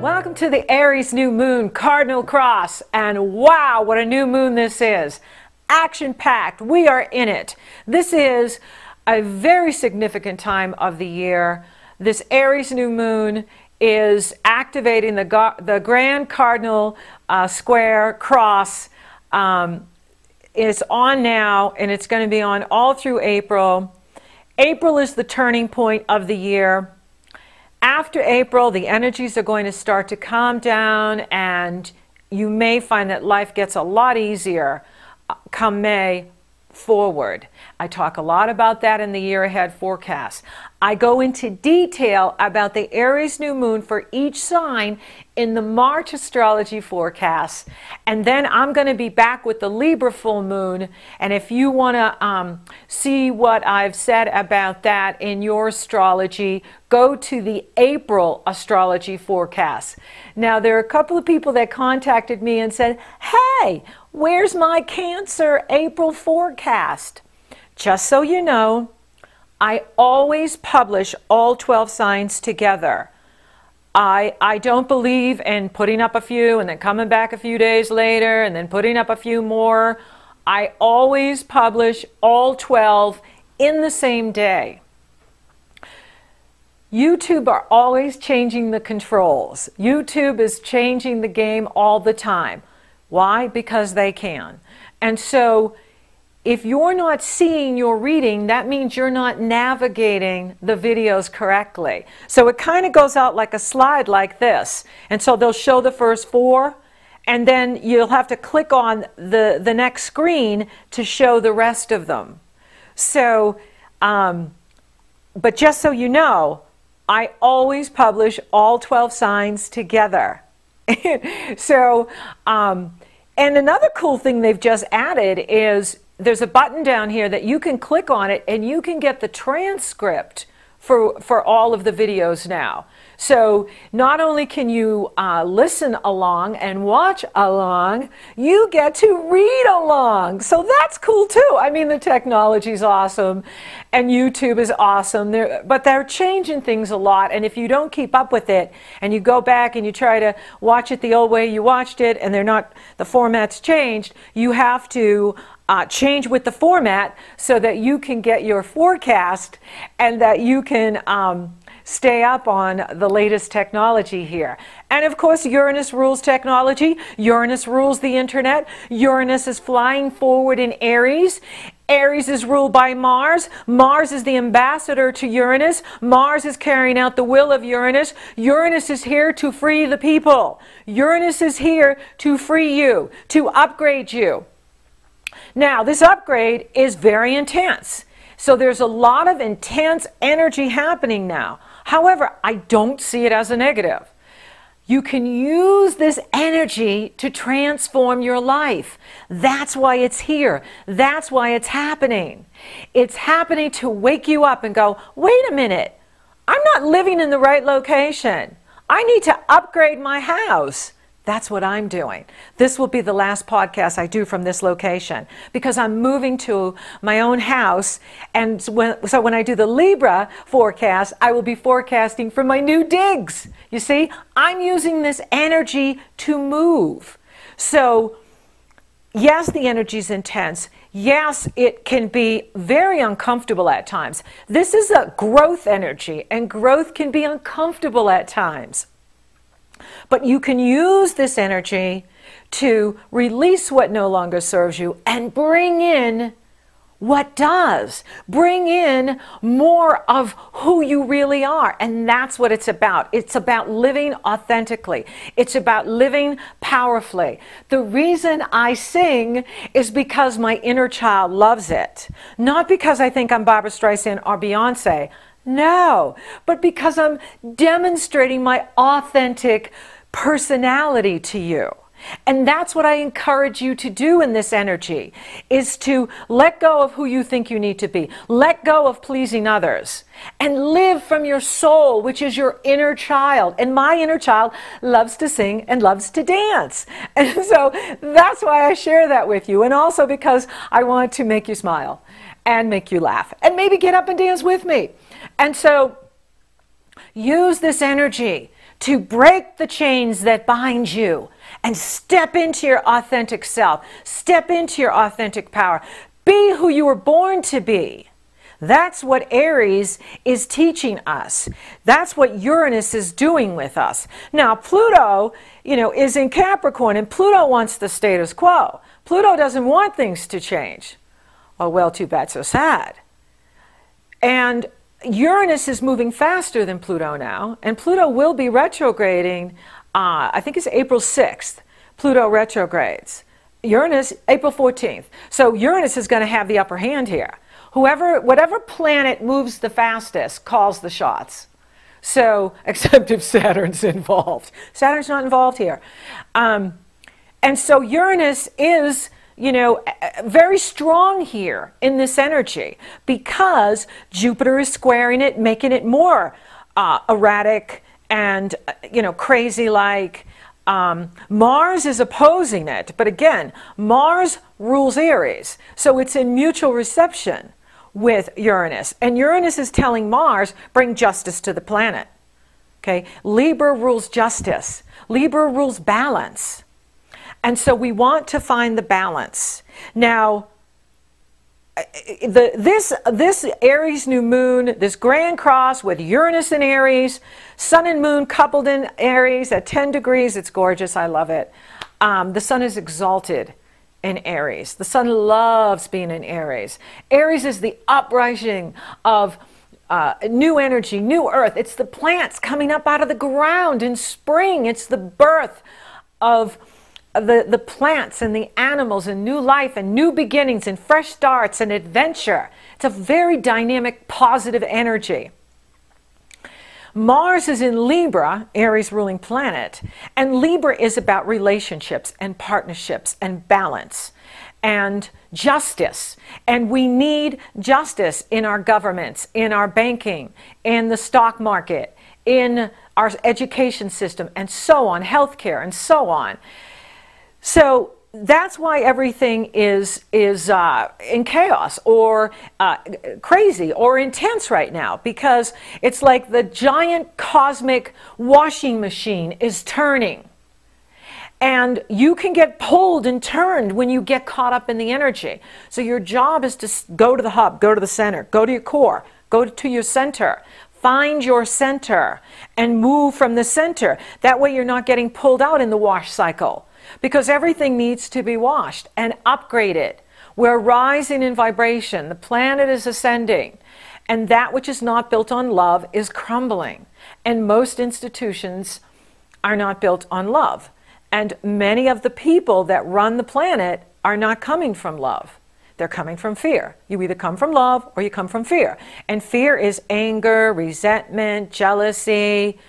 Welcome to the Aries new moon, Cardinal cross, and wow, what a new moon this is. Action-packed, we are in it. This is a very significant time of the year. This Aries new moon is activating the Grand Cardinal square cross. It's on now, and it's going to be on all through April. April is the turning point of the year. After April, the energies are going to start to calm down, and you may find that life gets a lot easier come May forward. I talk a lot about that in the year ahead forecast. I go into detail about the Aries new moon for each sign in the March astrology forecast, and then I'm going to be back with the Libra full moon. And if you want to see what I've said about that in your astrology, go to the April astrology forecast. Now, there are a couple of people that contacted me and said, hey, where's my Cancer April forecast? Just so you know, I always publish all 12 signs together. I don't believe in putting up a few and then coming back a few days later and then putting up a few more. I always publish all 12 in the same day. YouTube are always changing the controls. YouTube is changing the game all the time. Why? Because they can. And so if you're not seeing your reading, that means you're not navigating the videos correctly. So it kind of goes out like a slide like this. And so they'll show the first 4, and then you'll have to click on the next screen to show the rest of them. So, but just so you know, I always publish all 12 signs together. So, and another cool thing they've just added is there's a button down here that you can click on it and you can get the transcript for all of the videos now. So not only can you listen along and watch along, you get to read along. So that's cool too. I mean, the technology's awesome and YouTube is awesome, but they're changing things a lot. And if you don't keep up with it and you go back and you try to watch it the old way you watched it and the format's changed, you have to change with the format so that you can get your forecast and that you can stay up on the latest technology here. And of course, Uranus rules technology. Uranus rules the internet. Uranus is flying forward in Aries. Aries is ruled by Mars. Mars is the ambassador to Uranus. Mars is carrying out the will of Uranus. Uranus is here to free the people. Uranus is here to free you, to upgrade you. Now, this upgrade is very intense. So there's a lot of intense energy happening now. However, I don't see it as a negative. You can use this energy to transform your life. That's why it's here. That's why it's happening. It's happening to wake you up and go, wait a minute, I'm not living in the right location. I need to upgrade my house. That's what I'm doing. This will be the last podcast I do from this location because I'm moving to my own house. And so when I do the Libra forecast, I will be forecasting from my new digs. You see, I'm using this energy to move. So yes, the energy is intense. Yes, it can be very uncomfortable at times. This is a growth energy, and growth can be uncomfortable at times. But you can use this energy to release what no longer serves you and bring in what does. Bring in more of who you really are. And that's what it's about. It's about living authentically. It's about living powerfully. The reason I sing is because my inner child loves it. Not because I think I'm Barbra Streisand or Beyonce. No, but because I'm demonstrating my authentic personality to you. And that's what I encourage you to do in this energy, is to let go of who you think you need to be. Let go of pleasing others and live from your soul, which is your inner child. And my inner child loves to sing and loves to dance. And so that's why I share that with you. And also because I want to make you smile and make you laugh and maybe get up and dance with me. And so use this energy to break the chains that bind you and step into your authentic self, step into your authentic power, be who you were born to be. That's what Aries is teaching us. That's what Uranus is doing with us. Now, Pluto, is in Capricorn, and Pluto wants the status quo. Pluto doesn't want things to change. Oh, well, too bad, so sad. And Uranus is moving faster than Pluto now, and Pluto will be retrograding, I think it's April 6th, Pluto retrogrades. Uranus, April 14th. So Uranus is going to have the upper hand here. Whatever planet moves the fastest calls the shots. So, except if Saturn's involved. Saturn's not involved here. And so Uranus is, very strong here in this energy because Jupiter is squaring it, making it more erratic and, crazy-like. Mars is opposing it, but again, Mars rules Aries, so it's in mutual reception with Uranus. And Uranus is telling Mars, bring justice to the planet. Okay? Libra rules justice. Libra rules balance. And so we want to find the balance. Now, this Aries new moon, this grand cross with Uranus in Aries, Sun and Moon coupled in Aries at 10 degrees, it's gorgeous, I love it. The Sun is exalted in Aries. The Sun loves being in Aries. Aries is the uprising of new energy, new earth. It's the plants coming up out of the ground in spring. It's the birth of the plants and the animals and new life and new beginnings and fresh starts and adventure. It's a very dynamic, positive energy. Mars is in Libra, Aries ruling planet, and Libra is about relationships and partnerships and balance and justice. And we need justice in our governments, in our banking, in the stock market, in our education system, and so on, healthcare, and so on. So that's why everything is in chaos or crazy or intense right now, because it's like the giant cosmic washing machine is turning. And you can get pulled and turned when you get caught up in the energy. So your job is to go to the hub, go to the center, go to your core, go to your center. Find your center and move from the center. That way you're not getting pulled out in the wash cycle. Because everything needs to be washed and upgraded. We're rising in vibration. The planet is ascending. And that which is not built on love is crumbling. And most institutions are not built on love. And many of the people that run the planet are not coming from love. They're coming from fear. You either come from love or you come from fear. And fear is anger, resentment, jealousy,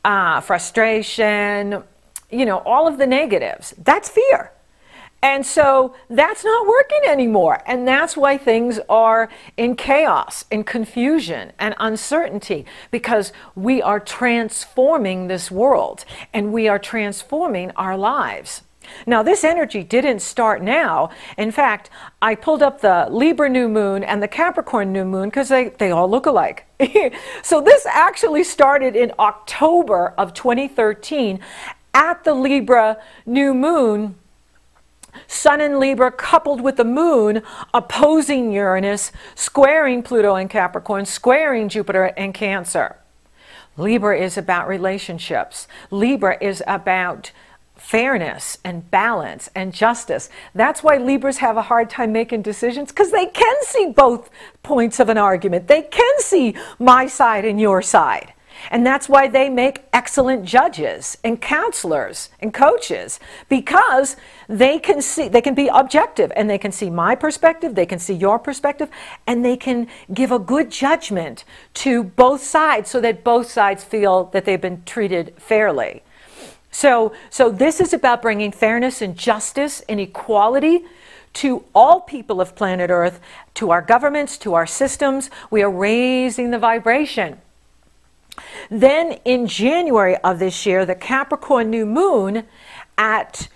frustration, all of the negatives. That's fear. And so that's not working anymore. And that's why things are in chaos, in confusion and uncertainty, because we are transforming this world and we are transforming our lives. Now, this energy didn't start now. In fact, I pulled up the Libra new moon and the Capricorn new moon because they all look alike. So this actually started in October of 2013 at the Libra new moon. Sun in Libra coupled with the moon opposing Uranus, squaring Pluto in Capricorn, squaring Jupiter in Cancer. Libra is about relationships. Libra is about fairness and balance and justice. That's why Libras have a hard time making decisions, because they can see both points of an argument. They can see my side and your side. And that's why they make excellent judges and counselors and coaches, because they can be objective and they can see my perspective, they can see your perspective, and they can give a good judgment to both sides so that both sides feel that they've been treated fairly. So this is about bringing fairness and justice and equality to all people of planet Earth, to our governments, to our systems. We are raising the vibration. Then in January of this year, the Capricorn new moon at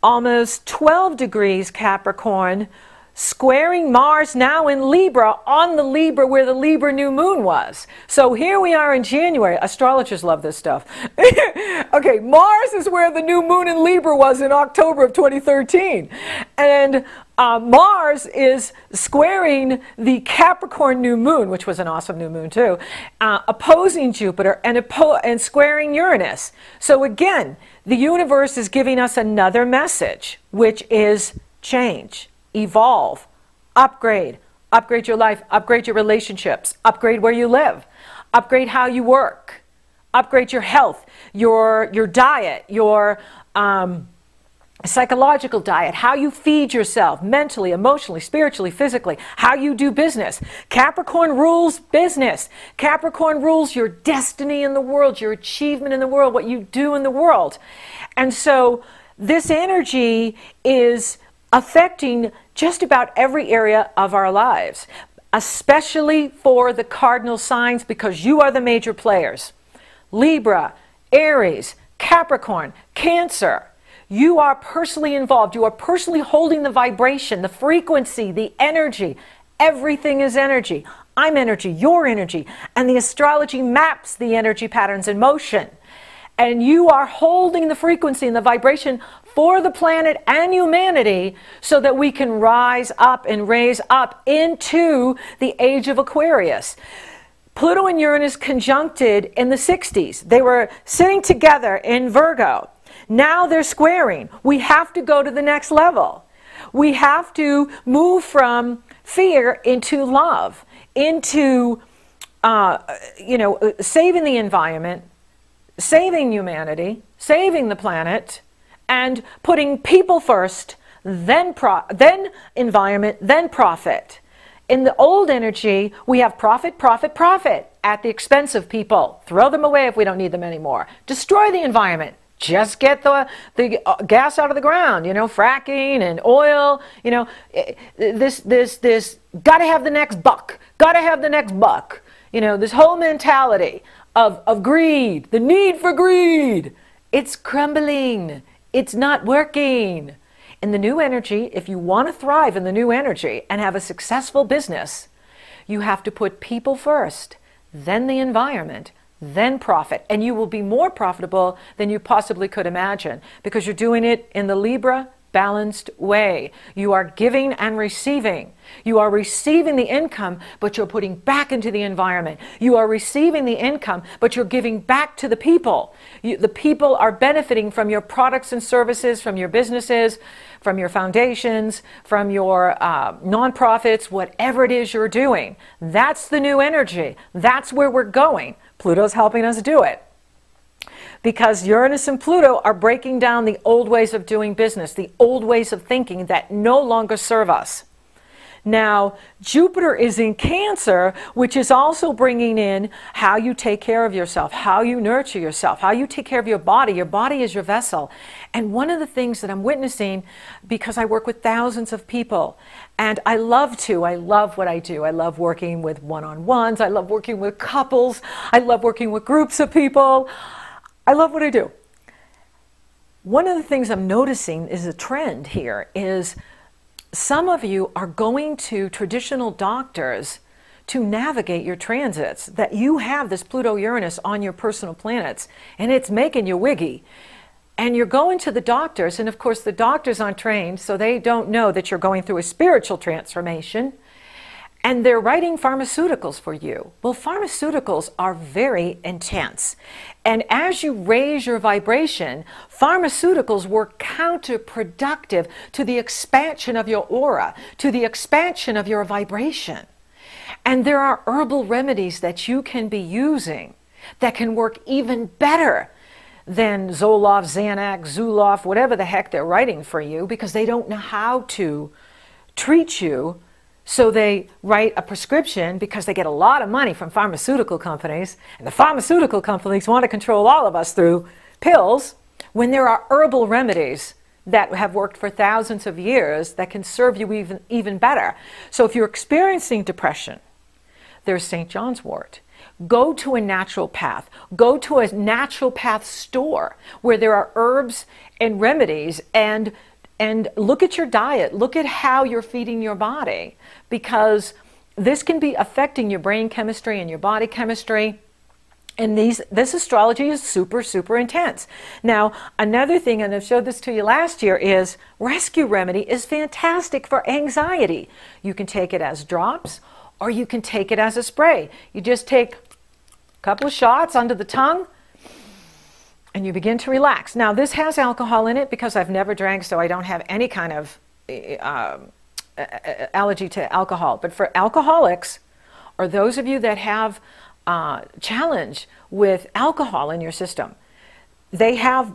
almost 12 degrees Capricorn, squaring Mars now in Libra, on the Libra where the Libra new moon was. So here we are in January. Astrologers love this stuff. Okay, Mars is where the new moon in Libra was in October of 2013. And Mars is squaring the Capricorn new moon, which was an awesome new moon too, opposing Jupiter and squaring Uranus. So again, the universe is giving us another message, which is change, evolve, upgrade. Upgrade your life, upgrade your relationships, upgrade where you live, upgrade how you work, upgrade your health, your diet, your psychological diet, how you feed yourself mentally, emotionally, spiritually, physically, how you do business. Capricorn rules business. Capricorn rules your destiny in the world, your achievement in the world, what you do in the world. And so this energy is affecting just about every area of our lives, especially for the cardinal signs, because you are the major players. Libra, Aries, Capricorn, Cancer. You are personally involved. You are personally holding the vibration, the frequency, the energy. Everything is energy. I'm energy, you're energy. And the astrology maps the energy patterns in motion. And you are holding the frequency and the vibration for the planet and humanity so that we can rise up and raise up into the age of Aquarius. Pluto and Uranus conjuncted in the 60s. They were sitting together in Virgo. Now they're squaring. We have to go to the next level. We have to move from fear into love, into saving the environment, saving humanity, saving the planet, and putting people first, then environment, then profit. In the old energy, we have profit, profit, profit at the expense of people. Throw them away if we don't need them anymore. Destroy the environment. Just get the gas out of the ground, fracking and oil, this, gotta have the next buck, gotta have the next buck. This whole mentality of greed, the need for greed. It's crumbling. It's not working. In the new energy, if you want to thrive in the new energy and have a successful business, you have to put people first, then the environment, then profit. And you will be more profitable than you possibly could imagine because you're doing it in the Libra balanced way. You are giving and receiving. You are receiving the income, but you're putting back into the environment. You are receiving the income, but you're giving back to the people. The people are benefiting from your products and services, from your businesses, from your foundations, from your nonprofits, whatever it is you're doing. That's the new energy. That's where we're going. Pluto's helping us do it. Because Uranus and Pluto are breaking down the old ways of doing business, the old ways of thinking that no longer serve us. Now, Jupiter is in Cancer, which is also bringing in how you take care of yourself, how you nurture yourself, how you take care of your body. Your body is your vessel. And one of the things that I'm witnessing, because I work with thousands of people, and I love what I do. I love working with one-on-ones. I love working with couples. I love working with groups of people. I love what I do. One of the things I'm noticing is a trend here is some of you are going to traditional doctors to navigate your transits, that you have this Pluto-Uranus on your personal planets, and it's making you wiggy. And you're going to the doctors, and of course the doctors aren't trained, so they don't know that you're going through a spiritual transformation. And they're writing pharmaceuticals for you. Well, pharmaceuticals are very intense. And as you raise your vibration, pharmaceuticals work counterproductive to the expansion of your aura, to the expansion of your vibration. And there are herbal remedies that you can be using that can work even better than Zoloft, Xanax, Zoloft, whatever the heck they're writing for you, because they don't know how to treat you. So they write a prescription because they get a lot of money from pharmaceutical companies, and the pharmaceutical companies want to control all of us through pills, when there are herbal remedies that have worked for thousands of years that can serve you even better. So if you're experiencing depression, there's St. John's wort. Go to a naturopath. Go to a naturopath store where there are herbs and remedies and And look at your diet. Look at how you're feeding your body, because this can be affecting your brain chemistry and your body chemistry. And this astrology is super, super intense. Now, another thing, and I've showed this to you last year, is Rescue Remedy is fantastic for anxiety. You can take it as drops, or you can take it as a spray. You just take a couple of shots under the tongue, and you begin to relax. Now, this has alcohol in it because I've never drank, so I don't have any kind of allergy to alcohol. But for alcoholics, or those of you that have challenge with alcohol in your system, they have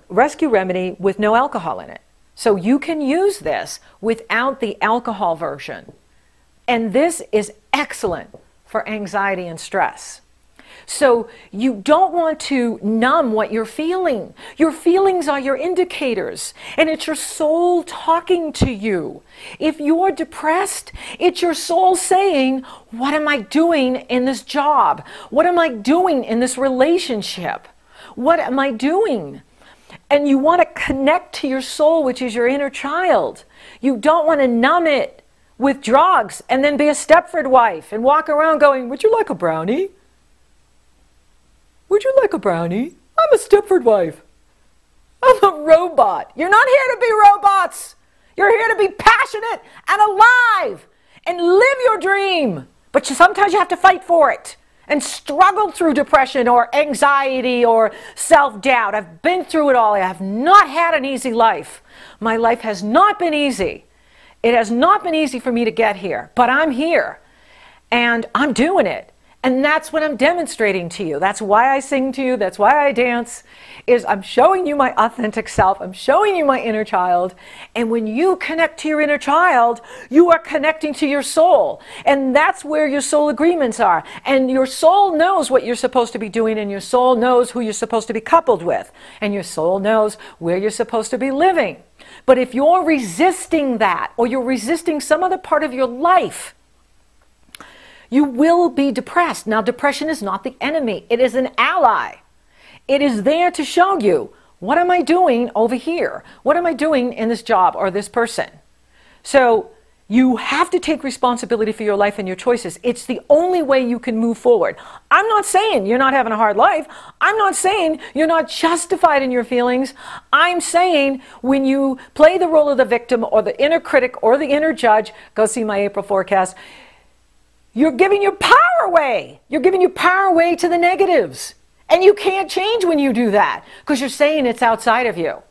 Rescue Remedy with no alcohol in it. So you can use this without the alcohol version. And this is excellent for anxiety and stress. So you don't want to numb what you're feeling. Your feelings are your indicators, and it's your soul talking to you. If you're depressed, it's your soul saying, what am I doing in this job? What am I doing in this relationship? What am I doing? And you want to connect to your soul, which is your inner child. You don't want to numb it with drugs and then be a Stepford wife and walk around going, would you like a brownie? Would you like a brownie? I'm a Stepford wife. I'm a robot. You're not here to be robots. You're here to be passionate and alive and live your dream. But sometimes you have to fight for it and struggle through depression or anxiety or self-doubt. I've been through it all. I have not had an easy life. My life has not been easy. It has not been easy for me to get here, but I'm here and I'm doing it. And that's what I'm demonstrating to you. That's why I sing to you. That's why I dance, is I'm showing you my authentic self. I'm showing you my inner child. And when you connect to your inner child, you are connecting to your soul. And that's where your soul agreements are. And your soul knows what you're supposed to be doing, and your soul knows who you're supposed to be coupled with. And your soul knows where you're supposed to be living. But if you're resisting that, or you're resisting some other part of your life, you will be depressed. Now, depression is not the enemy. It is an ally. It is there to show you, what am I doing over here? What am I doing in this job or this person? So you have to take responsibility for your life and your choices. It's the only way you can move forward. I'm not saying you're not having a hard life. I'm not saying you're not justified in your feelings. I'm saying when you play the role of the victim or the inner critic or the inner judge, go see my April forecast, you're giving your power away. You're giving your power away to the negatives. And you can't change when you do that because you're saying it's outside of you.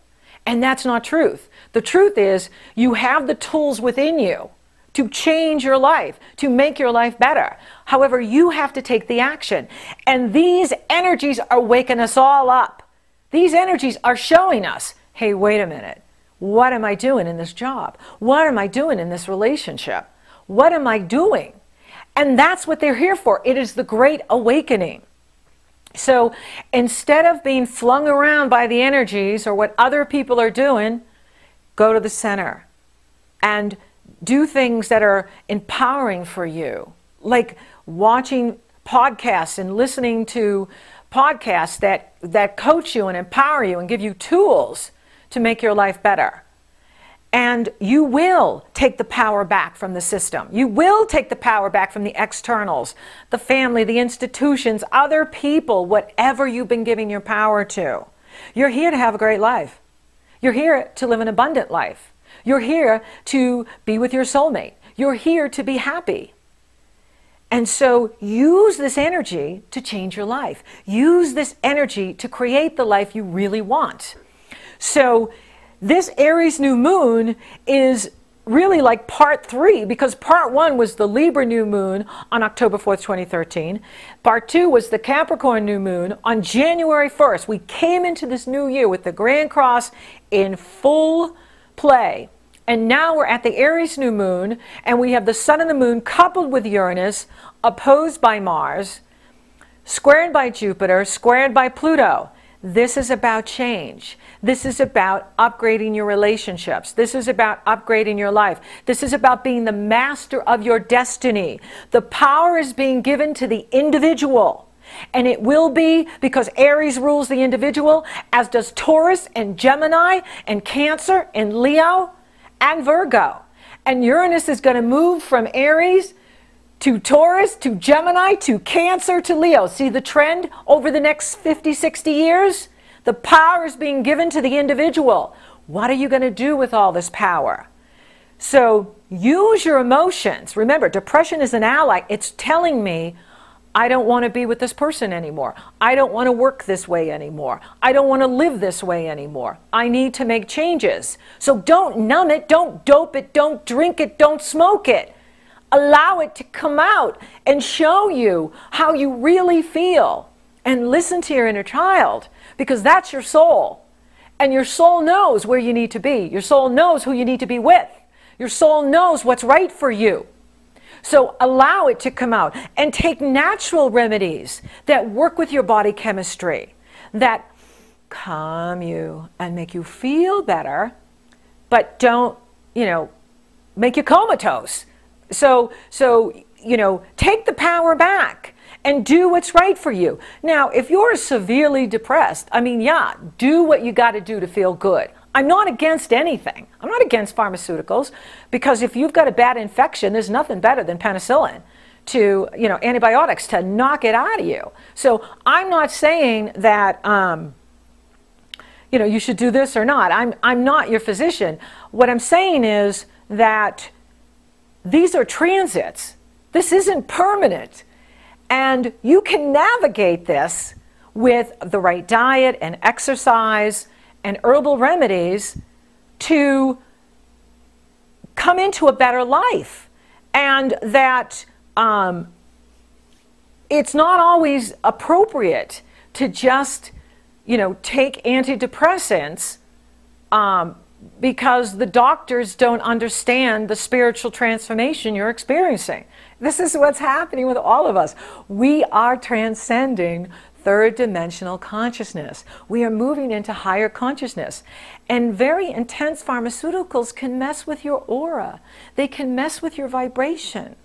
And that's not truth. The truth is you have the tools within you to change your life, to make your life better. However, you have to take the action. And these energies are waking us all up. These energies are showing us, hey, wait a minute. What am I doing in this job? What am I doing in this relationship? What am I doing? And that's what they're here for. It is the great awakening. So instead of being flung around by the energies or what other people are doing, go to the center and do things that are empowering for you, like watching podcasts and listening to podcasts that coach you and empower you and give you tools to make your life better. And you will take the power back from the system. You will take the power back from the externals, the family, the institutions, other people, whatever you've been giving your power to. You're here to have a great life. You're here to live an abundant life. You're here to be with your soulmate. You're here to be happy. And so use this energy to change your life. Use this energy to create the life you really want. So this Aries new moon is really like part 3, because part 1 was the Libra new moon on October 4th, 2013. Part 2 was the Capricorn new moon on January 1st. We came into this new year with the Grand Cross in full play. And now we're at the Aries new moon, and we have the sun and the moon coupled with Uranus, opposed by Mars, squared by Jupiter, squared by Pluto. This is about change. This is about upgrading your relationships. This is about upgrading your life. This is about being the master of your destiny. The power is being given to the individual. And it will be because Aries rules the individual, as does Taurus and Gemini and Cancer and Leo and Virgo. And Uranus is going to move from Aries to Taurus to Gemini to Cancer to Leo. See the trend over the next 50, 60 years? The power is being given to the individual. What are you going to do with all this power? So use your emotions. Remember, depression is an ally. It's telling me, I don't want to be with this person anymore. I don't want to work this way anymore. I don't want to live this way anymore. I need to make changes. So don't numb it, don't dope it, don't drink it, don't smoke it. Allow it to come out and show you how you really feel. And listen to your inner child, because that's your soul. And your soul knows where you need to be. Your soul knows who you need to be with. Your soul knows what's right for you. So allow it to come out and take natural remedies that work with your body chemistry, that calm you and make you feel better, but don't, make you comatose. So, take the power back and do what's right for you. Now, if you're severely depressed, do what you got to do to feel good. I'm not against anything. I'm not against pharmaceuticals, because if you've got a bad infection, there's nothing better than penicillin antibiotics to knock it out of you. So I'm not saying that, you should do this or not. I'm not your physician. What I'm saying is that these are transits. This isn't permanent. And you can navigate this with the right diet and exercise and herbal remedies to come into a better life. And that it's not always appropriate to just, take antidepressants because the doctors don't understand the spiritual transformation you're experiencing. This is what's happening with all of us. We are transcending third dimensional consciousness. We are moving into higher consciousness. And very intense pharmaceuticals can mess with your aura. They can mess with your vibration.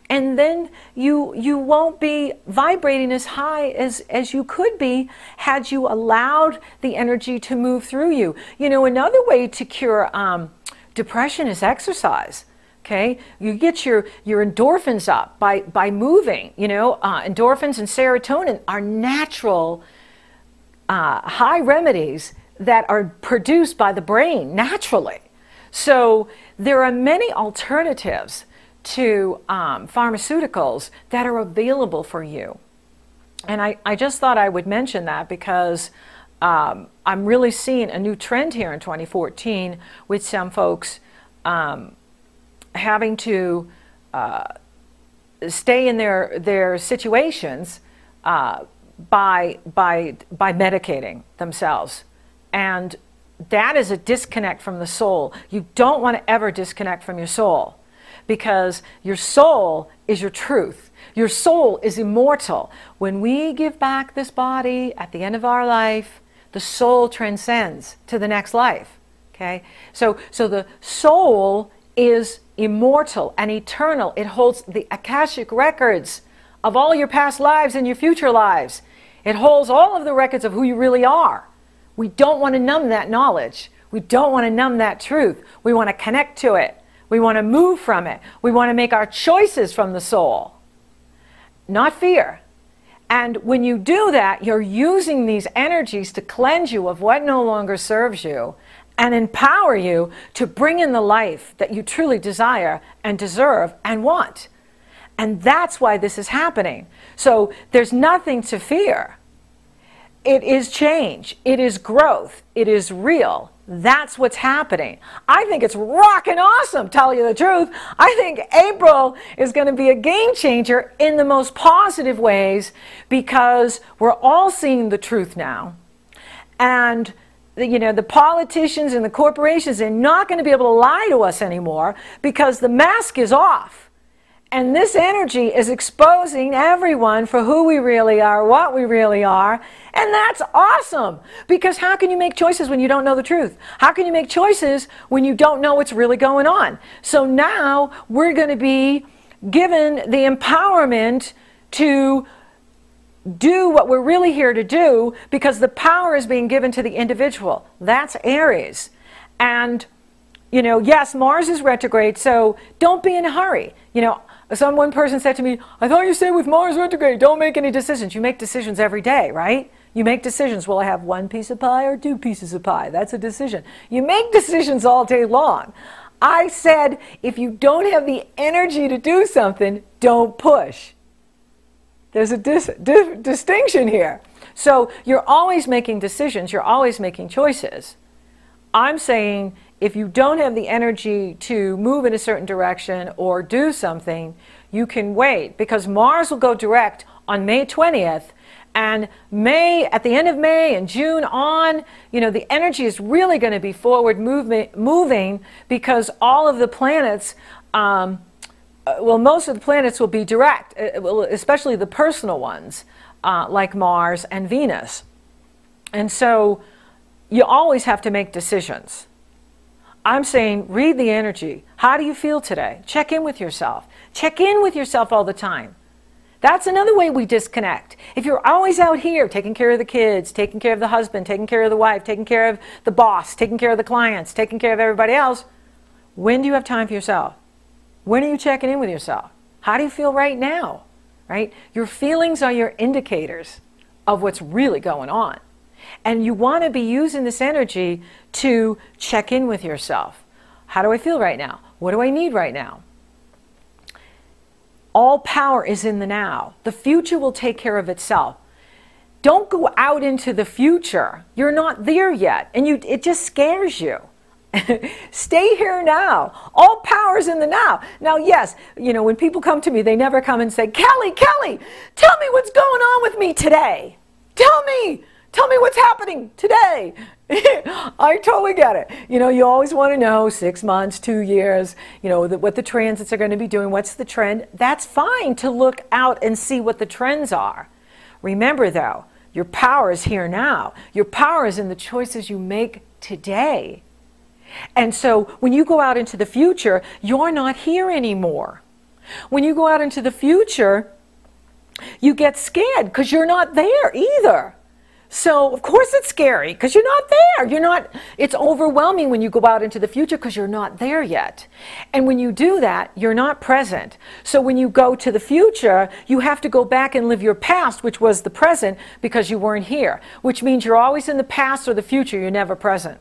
And then you won't be vibrating as high as you could be had you allowed the energy to move through you. Another way to cure depression is exercise. Okay, you get your endorphins up by moving. Endorphins and serotonin are natural high remedies that are produced by the brain naturally. So there are many alternatives to pharmaceuticals that are available for you. And I just thought I would mention that because I'm really seeing a new trend here in 2014 with some folks having to stay in their situations by medicating themselves. And that is a disconnect from the soul. You don't want to ever disconnect from your soul, because your soul is your truth. Your soul is immortal. When we give back this body at the end of our life, the soul transcends to the next life. Okay? So the soul is immortal and eternal. It holds the Akashic records of all your past lives and your future lives. It holds all of the records of who you really are. We don't want to numb that knowledge. We don't want to numb that truth. We want to connect to it. We want to move from it. We want to make our choices from the soul, not fear. And when you do that, you're using these energies to cleanse you of what no longer serves you and empower you to bring in the life that you truly desire and deserve and want. And that's why this is happening. So there's nothing to fear. It is change. It is growth. It is real. That's what's happening. I think it's rockin' awesome, tell you the truth. I think April is going to be a game changer in the most positive ways, because we're all seeing the truth now. And the politicians and the corporations are not going to be able to lie to us anymore, because the mask is off. And this energy is exposing everyone for who we really are, what we really are. And that's awesome. Because how can you make choices when you don't know the truth? How can you make choices when you don't know what's really going on? So now we're going to be given the empowerment to do what we're really here to do, because the power is being given to the individual. That's Aries. And, you know, yes, Mars is retrograde, so don't be in a hurry. You know, one person said to me, I thought you said with Mars retrograde, don't make any decisions. You make decisions every day, right? You make decisions. Will I have one piece of pie or two pieces of pie? That's a decision. You make decisions all day long. I said, if you don't have the energy to do something, don't push. There's a distinction here. So you're always making decisions. You're always making choices. I'm saying if you don't have the energy to move in a certain direction or do something, you can wait, because Mars will go direct on May 20th. And May, at the end of May and June on, you know, the energy is really going to be forward moving, because all of the planets, well, most of the planets will be direct, especially the personal ones, like Mars and Venus. And so you always have to make decisions. I'm saying read the energy. How do you feel today? Check in with yourself. Check in with yourself all the time. That's another way we disconnect. If you're always out here taking care of the kids, taking care of the husband, taking care of the wife, taking care of the boss, taking care of the clients, taking care of everybody else, when do you have time for yourself? When are you checking in with yourself? How do you feel right now? Right? Your feelings are your indicators of what's really going on. And you want to be using this energy to check in with yourself. How do I feel right now? What do I need right now? All power is in the now. The future will take care of itself. Don't go out into the future. You're not there yet, and it just scares you. Stay here now. All power is in the now. Now, yes, you know, when people come to me, they never come and say, Kelley, tell me what's going on with me today. Tell me what's happening today. I totally get it. You know, you always want to know 6 months, 2 years, you know, what the transits are going to be doing. What's the trend? That's fine to look out and see what the trends are. Remember, though, your power is here now. Your power is in the choices you make today. And so when you go out into the future, you're not here anymore. When you go out into the future, you get scared because you're not there either. So of course it's scary because you're not there. It's overwhelming when you go out into the future because you're not there yet. And when you do that, you're not present. So when you go to the future, you have to go back and live your past, which was the present, because you weren't here, which means you're always in the past or the future. You're never present.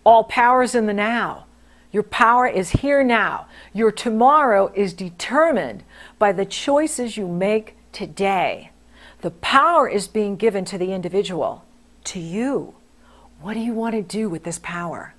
All power is in the now. Your power is here now. Your tomorrow is determined by the choices you make today. The power is being given to the individual, to you. What do you want to do with this power?